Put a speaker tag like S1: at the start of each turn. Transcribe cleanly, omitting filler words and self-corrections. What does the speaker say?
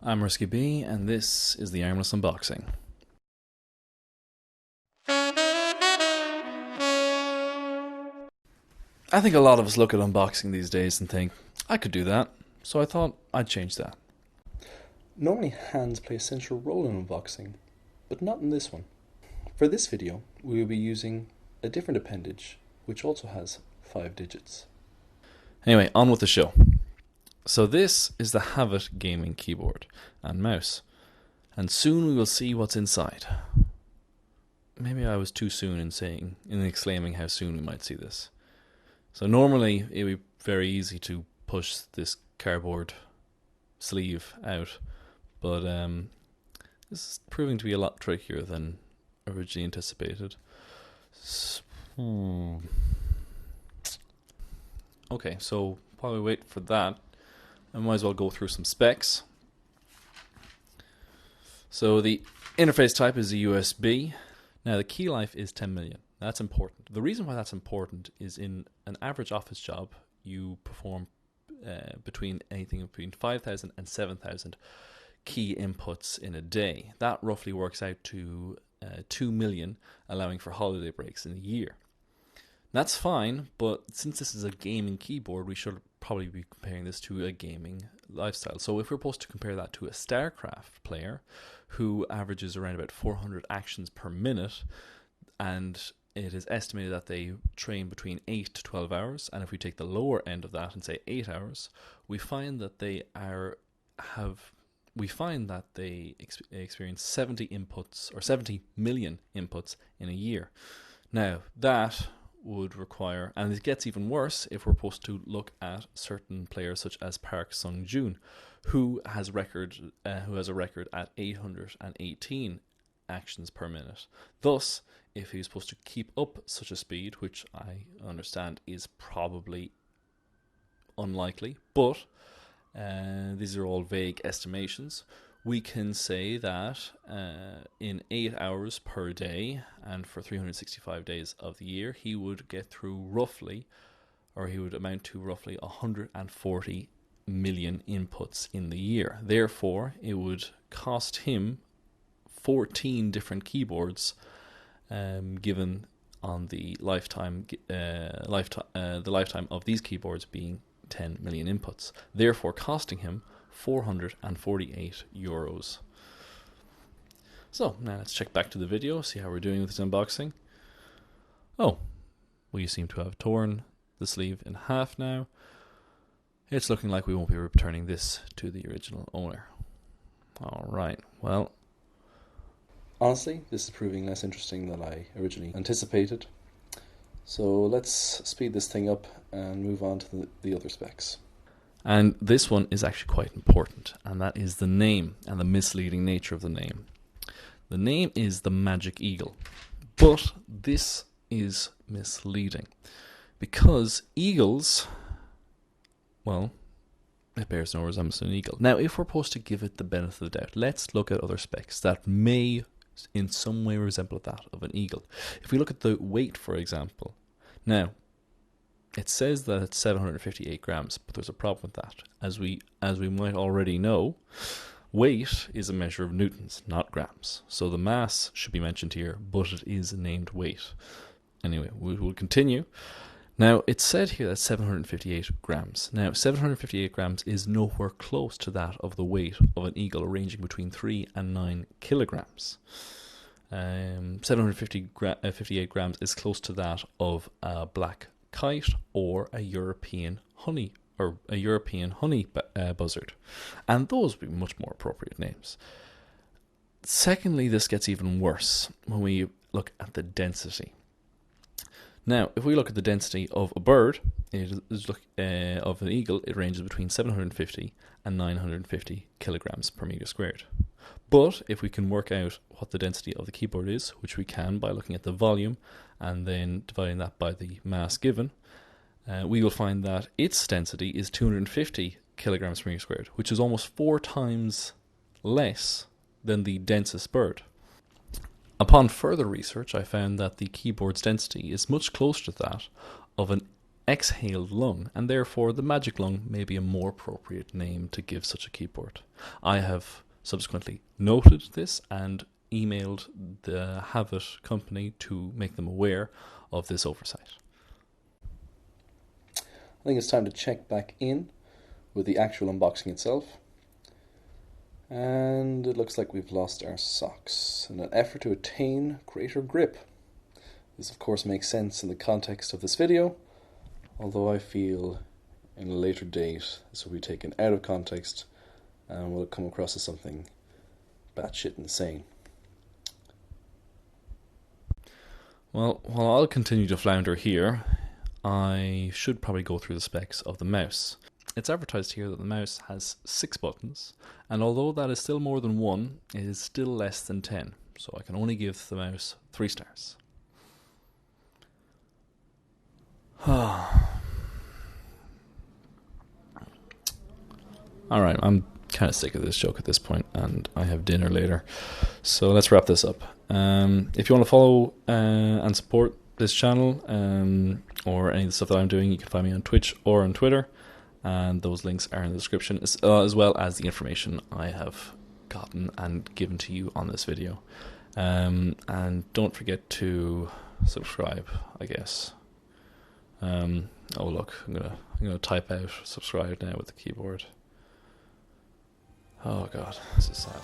S1: I'm Risky B, and this is the Armless Unboxing. I think a lot of us look at unboxing these days and think, I could do that, so I thought I'd change that.
S2: Normally hands play a central role in unboxing, but not in this one. For this video, we will be using a different appendage, which also has 5 digits.
S1: Anyway, on with the show. So this is the Havit gaming keyboard and mouse, and soon we will see what's inside. Maybe I was too soon in exclaiming how soon we might see this. So normally it would be very easy to push this cardboard sleeve out, but this is proving to be a lot trickier than originally anticipated. Okay, so while we wait for that, I might as well go through some specs. So the interface type is a USB. Now the key life is 10 million. That's important. The reason why that's important is in an average office job, you perform between 5,000 and 7,000 key inputs in a day. That roughly works out to 2 million, allowing for holiday breaks in a year. That's fine, but since this is a gaming keyboard, we should probably be comparing this to a gaming lifestyle. So if we're supposed to compare that to a StarCraft player who averages around about 400 actions per minute, and it is estimated that they train between 8 to 12 hours, and if we take the lower end of that and say 8 hours, we find that they experience 70 inputs or 70 million inputs in a year. Now that would require, and it gets even worse if we're supposed to look at certain players such as Park Sung-joon, who has a record at 818 actions per minute. Thus, if he's supposed to keep up such a speed, which I understand is probably unlikely, but these are all vague estimations, we can say that in 8 hours per day and for 365 days of the year, he would get through he would amount to roughly 140 million inputs in the year. Therefore, it would cost him 14 different keyboards, given on the lifetime of these keyboards being 10 million inputs, therefore costing him 448 euros. So now let's check back to the video, see how we're doing with this unboxing. Oh, we seem to have torn the sleeve in half now. It's looking like we won't be returning this to the original owner. Alright, well,
S2: Honestly, this is proving less interesting than I originally anticipated. So let's speed this thing up and move on to the other specs.
S1: and this one is actually quite important, and that is the name and the misleading nature of the name. The name is the Magic Eagle, but this is misleading because eagles, well, it bears no resemblance to an eagle. Now, if we're supposed to give it the benefit of the doubt, let's look at other specs that may in some way resemble that of an eagle. If we look at the weight, for example, now it says that it's 758 grams, but there's a problem with that. As we might already know, weight is a measure of newtons, not grams. So the mass should be mentioned here, but it is named weight. Anyway, we will continue. Now, it's said here that 758 grams. Now, 758 grams is nowhere close to that of the weight of an eagle, ranging between 3 and 9 kilograms. 758 grams is close to that of a black kite or a European honey buzzard, and those would be much more appropriate names. Secondly, this gets even worse when we look at the density. Now, if we look at the density of a bird, of an eagle, it ranges between 750 and 950 kilograms per meter squared. But if we can work out what the density of the keyboard is, which we can by looking at the volume and then dividing that by the mass given, we will find that its density is 250 kilograms per meter squared, which is almost 4 times less than the densest bird. Upon further research, I found that the keyboard's density is much closer to that of an exhaled lung, and therefore the Magic Lung may be a more appropriate name to give such a keyboard. I have subsequently noted this and emailed the Havit company to make them aware of this oversight.
S2: I think it's time to check back in with the actual unboxing itself. And it looks like we've lost our socks in an effort to attain greater grip. This of course makes sense in the context of this video, although I feel in a later date this will be taken out of context and will come across as something batshit insane.
S1: Well, while I'll continue to flounder here, I should probably go through the specs of the mouse. It's advertised here that the mouse has 6 buttons, and although that is still more than 1, it is still less than 10, so I can only give the mouse 3 stars. Alright, I'm kind of sick of this joke at this point, and I have dinner later, so let's wrap this up. If you want to follow and support this channel or any of the stuff that I'm doing, you can find me on Twitch or on Twitter, and those links are in the description, as well as the information I have gotten and given to you on this video. And don't forget to subscribe, I guess. Oh look, I'm gonna type out subscribe now with the keyboard. Oh god, this is sad.